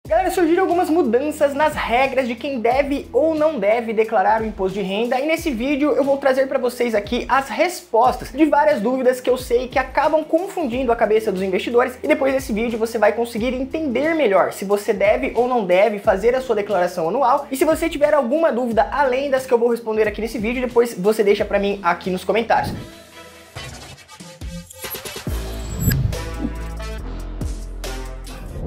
Galera, surgiram algumas mudanças nas regras de quem deve ou não deve declarar o imposto de renda, e nesse vídeo eu vou trazer para vocês aqui as respostas de várias dúvidas que eu sei que acabam confundindo a cabeça dos investidores, e depois desse vídeo você vai conseguir entender melhor se você deve ou não deve fazer a sua declaração anual. E se você tiver alguma dúvida além das que eu vou responder aqui nesse vídeo, depois você deixa para mim aqui nos comentários.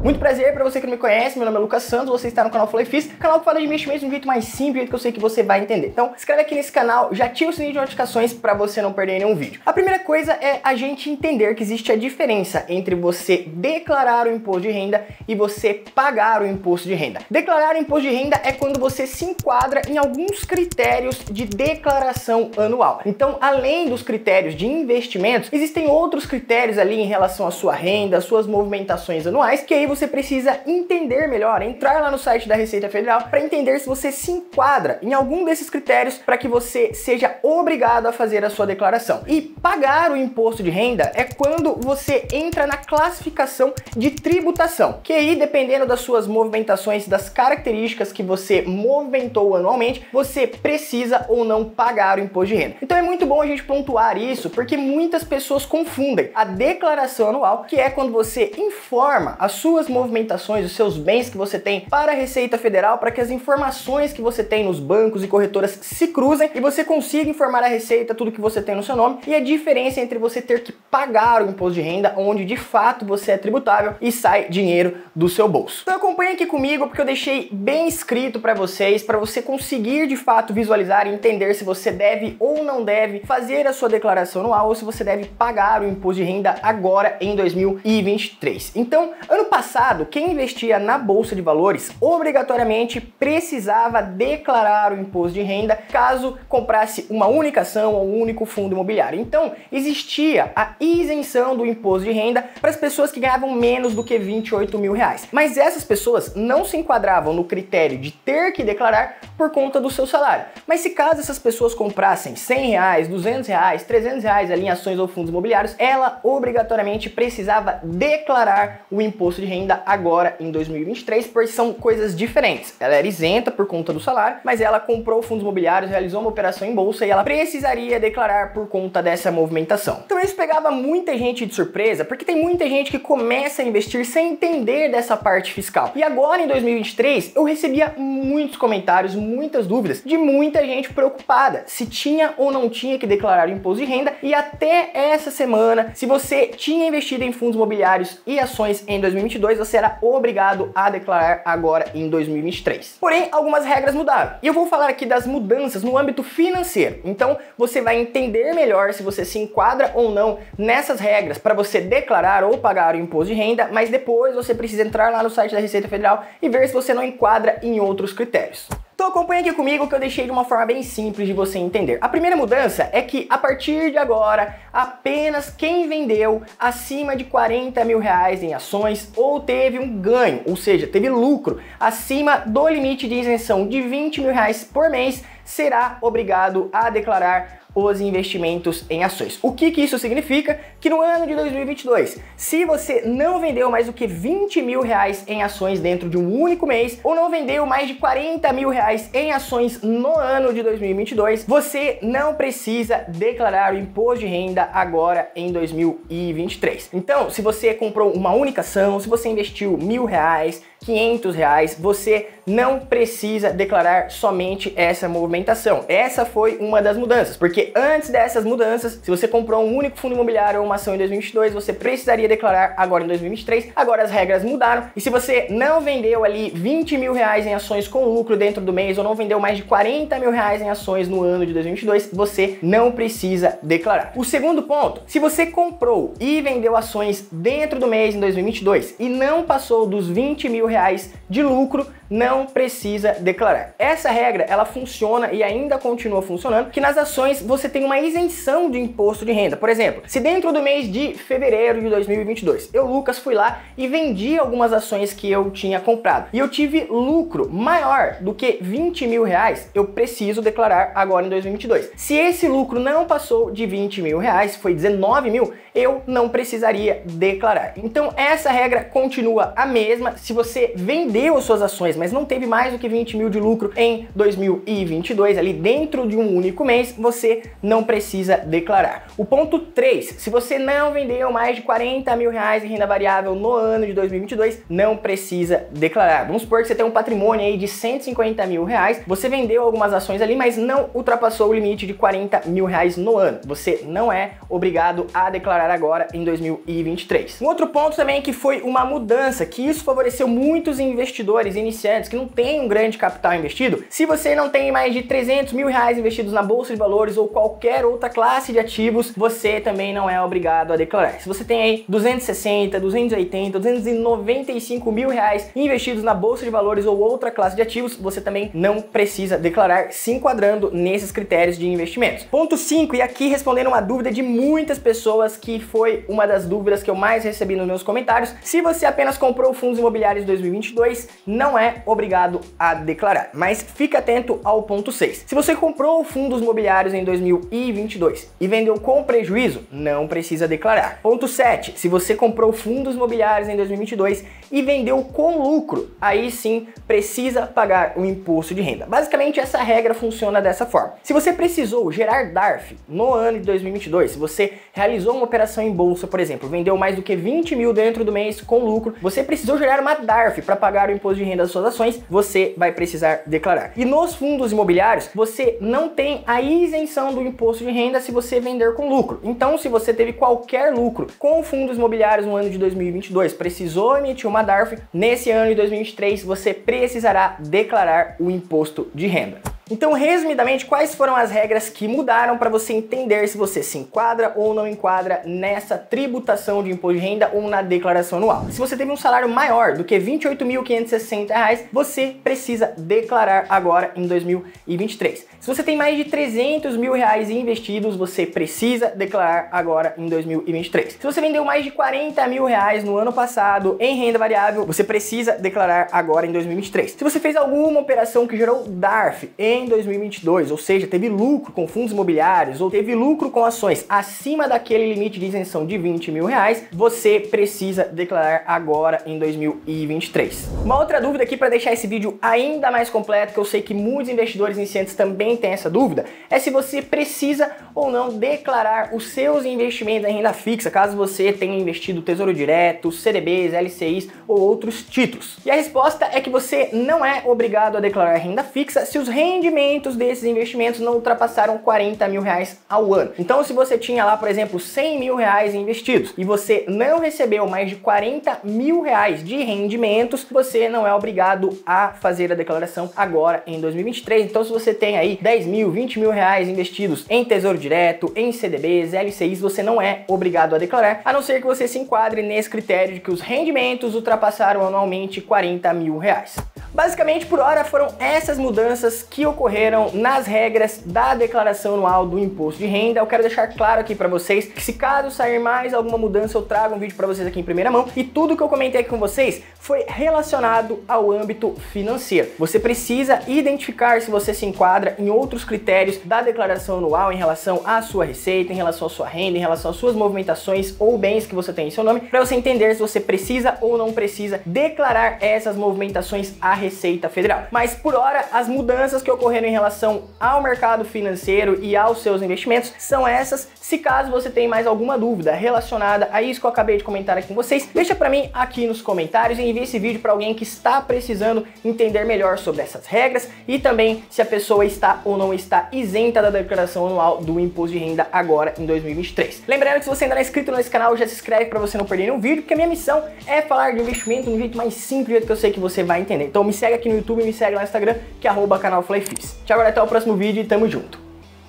Muito prazer, para você que não me conhece, meu nome é Lucas Santos, você está no canal FlowFis, canal que fala de investimento de um jeito mais simples, de um jeito que eu sei que você vai entender. Então, se inscreve aqui nesse canal, já ativa o sininho de notificações para você não perder nenhum vídeo. A primeira coisa é a gente entender que existe a diferença entre você declarar o imposto de renda e você pagar o imposto de renda. Declarar o imposto de renda é quando você se enquadra em alguns critérios de declaração anual. Então, além dos critérios de investimentos, existem outros critérios ali em relação à sua renda, às suas movimentações anuais, que aí você precisa entender melhor, entrar lá no site da Receita Federal para entender se você se enquadra em algum desses critérios para que você seja obrigado a fazer a sua declaração. E pagar o imposto de renda é quando você entra na classificação de tributação, que aí, dependendo das suas movimentações, das características que você movimentou anualmente, você precisa ou não pagar o imposto de renda. Então é muito bom a gente pontuar isso, porque muitas pessoas confundem a declaração anual, que é quando você informa as suas movimentações, os seus bens que você tem para a Receita Federal, para que as informações que você tem nos bancos e corretoras se cruzem e você consiga informar a Receita tudo que você tem no seu nome, e a diferença entre você ter que pagar o imposto de renda, onde de fato você é tributável e sai dinheiro do seu bolso. Então acompanhe aqui comigo, porque eu deixei bem escrito para vocês, para você conseguir de fato visualizar e entender se você deve ou não deve fazer a sua declaração anual, ou se você deve pagar o imposto de renda agora em 2023. Então, ano passado, quem investia na Bolsa de Valores obrigatoriamente precisava declarar o imposto de renda caso comprasse uma única ação ou um único fundo imobiliário. Então, existia a isenção do imposto de renda para as pessoas que ganhavam menos do que 28 mil reais. Mas essas pessoas não se enquadravam no critério de ter que declarar por conta do seu salário. Mas se caso essas pessoas comprassem 100 reais, 200 reais, 300 reais ali em ações ou fundos imobiliários, ela obrigatoriamente precisava declarar o imposto de renda agora em 2023, porque são coisas diferentes. Ela era isenta por conta do salário, mas ela comprou fundos imobiliários, realizou uma operação em bolsa e ela precisaria declarar por conta dessa movimentação. Então isso pegava muita gente de surpresa, porque tem muita gente que começa a investir sem entender dessa parte fiscal. E agora em 2023 eu recebia muitos comentários, muitas dúvidas de muita gente preocupada se tinha ou não tinha que declarar o imposto de renda, e até essa semana, se você tinha investido em fundos imobiliários e ações em 2022, você era obrigado a declarar agora em 2023. Porém, algumas regras mudaram. E eu vou falar aqui das mudanças no âmbito financeiro. Então, você vai entender melhor se você se enquadra ou não nessas regras para você declarar ou pagar o imposto de renda, mas depois você precisa entrar lá no site da Receita Federal e ver se você não enquadra em outros critérios. Então acompanha aqui comigo que eu deixei de uma forma bem simples de você entender. A primeira mudança é que a partir de agora, apenas quem vendeu acima de 40 mil reais em ações ou teve um ganho, ou seja, teve lucro acima do limite de isenção de 20 mil reais por mês, será obrigado a declarar os investimentos em ações. O que isso significa? Que no ano de 2022, se você não vendeu mais do que 20 mil reais em ações dentro de um único mês, ou não vendeu mais de 40 mil reais em ações no ano de 2022, você não precisa declarar o imposto de renda agora em 2023. Então, se você comprou uma única ação, se você investiu R$1.000, R$500, você não precisa declarar somente essa movimentação. Essa foi uma das mudanças, porque antes dessas mudanças, se você comprou um único fundo imobiliário ou uma ação em 2022, você precisaria declarar agora em 2023. Agora as regras mudaram, e se você não vendeu ali 20 mil reais em ações com lucro dentro do mês, ou não vendeu mais de 40 mil reais em ações no ano de 2022, você não precisa declarar. O segundo ponto, se você comprou e vendeu ações dentro do mês em 2022 e não passou dos 20 mil reais de lucro, não precisa declarar. Essa regra, ela funciona e ainda continua funcionando, que nas ações você tem uma isenção de imposto de renda. Por exemplo, se dentro do mês de fevereiro de 2022, eu, Lucas, fui lá e vendi algumas ações que eu tinha comprado e eu tive lucro maior do que 20 mil reais, eu preciso declarar agora em 2022. Se esse lucro não passou de 20 mil reais, foi 19 mil, eu não precisaria declarar. Então essa regra continua a mesma. Se você você vendeu as suas ações, mas não teve mais do que 20 mil de lucro em 2022, ali dentro de um único mês, você não precisa declarar. O ponto 3, se você não vendeu mais de 40 mil reais em renda variável no ano de 2022, não precisa declarar. Vamos supor que você tem um patrimônio aí de 150 mil reais, você vendeu algumas ações ali, mas não ultrapassou o limite de 40 mil reais no ano. Você não é obrigado a declarar agora em 2023. Um outro ponto também que foi uma mudança, que isso favoreceu muitos investidores iniciantes que não têm um grande capital investido. Se você não tem mais de 300 mil reais investidos na bolsa de valores ou qualquer outra classe de ativos, você também não é obrigado a declarar. Se você tem aí 260, 280, 295 mil reais investidos na bolsa de valores ou outra classe de ativos, você também não precisa declarar, se enquadrando nesses critérios de investimentos. Ponto 5, e aqui respondendo uma dúvida de muitas pessoas, que foi uma das dúvidas que eu mais recebi nos meus comentários: se você apenas comprou fundos imobiliários em 2022, não é obrigado a declarar. Mas fica atento ao ponto 6. Se você comprou fundos imobiliários em 2022 e vendeu com prejuízo, não precisa declarar. Ponto 7. Se você comprou fundos imobiliários em 2022 e vendeu com lucro, aí sim precisa pagar o imposto de renda. Basicamente, essa regra funciona dessa forma. Se você precisou gerar DARF no ano de 2022, se você realizou uma operação em bolsa, por exemplo, vendeu mais do que 20 mil dentro do mês com lucro, você precisou gerar uma DARF para pagar o imposto de renda das suas ações, você vai precisar declarar. E nos fundos imobiliários, você não tem a isenção do imposto de renda se você vender com lucro. Então, se você teve qualquer lucro com fundos imobiliários no ano de 2022, precisou emitir uma DARF, nesse ano de 2023 você precisará declarar o imposto de renda. Então, resumidamente, quais foram as regras que mudaram para você entender se você se enquadra ou não enquadra nessa tributação de imposto de renda ou na declaração anual? Se você teve um salário maior do que R$ 28.560, você precisa declarar agora em 2023. Se você tem mais de 300 mil reais investidos, você precisa declarar agora em 2023. Se você vendeu mais de 40 mil reais no ano passado em renda variável, você precisa declarar agora em 2023. Se você fez alguma operação que gerou DARF em 2022, ou seja, teve lucro com fundos imobiliários ou teve lucro com ações acima daquele limite de isenção de 20 mil reais, você precisa declarar agora em 2023. Uma outra dúvida aqui para deixar esse vídeo ainda mais completo, que eu sei que muitos investidores iniciantes também têm essa dúvida, é se você precisa ou não declarar os seus investimentos em renda fixa, caso você tenha investido Tesouro Direto, CDBs, LCIs ou outros títulos. E a resposta é que você não é obrigado a declarar renda fixa se os rendimentos desses investimentos não ultrapassaram 40 mil reais ao ano. Então, se você tinha lá, por exemplo, 100 mil reais investidos e você não recebeu mais de 40 mil reais de rendimentos, você não é obrigado a fazer a declaração agora em 2023. Então, se você tem aí 10 mil, 20 mil reais investidos em Tesouro Direto, em CDBs, LCIs, você não é obrigado a declarar, a não ser que você se enquadre nesse critério de que os rendimentos ultrapassaram anualmente 40 mil reais. Basicamente, por hora, foram essas mudanças que ocorreram nas regras da declaração anual do imposto de renda. Eu quero deixar claro aqui para vocês que, se caso sair mais alguma mudança, eu trago um vídeo para vocês aqui em primeira mão, e tudo que eu comentei aqui com vocês foi relacionado ao âmbito financeiro. Você precisa identificar se você se enquadra em outros critérios da declaração anual em relação à sua receita, em relação à sua renda, em relação às suas movimentações ou bens que você tem em seu nome, para você entender se você precisa ou não precisa declarar essas movimentações à Receita Federal. Mas por hora, as mudanças que ocorreram em relação ao mercado financeiro e aos seus investimentos são essas. Se caso você tem mais alguma dúvida relacionada a isso que eu acabei de comentar aqui com vocês, deixa para mim aqui nos comentários e envie esse vídeo para alguém que está precisando entender melhor sobre essas regras e também se a pessoa está ou não está isenta da declaração anual do imposto de renda agora em 2023. Lembrando que, se você ainda não é inscrito nesse canal, já se inscreve para você não perder nenhum vídeo, porque a minha missão é falar de investimento de um jeito mais simples, do jeito que eu sei que você vai entender. Então me segue aqui no YouTube e me segue lá no Instagram, que é @canalflyfis. Tchau, galera, até o próximo vídeo e tamo junto.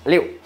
Valeu!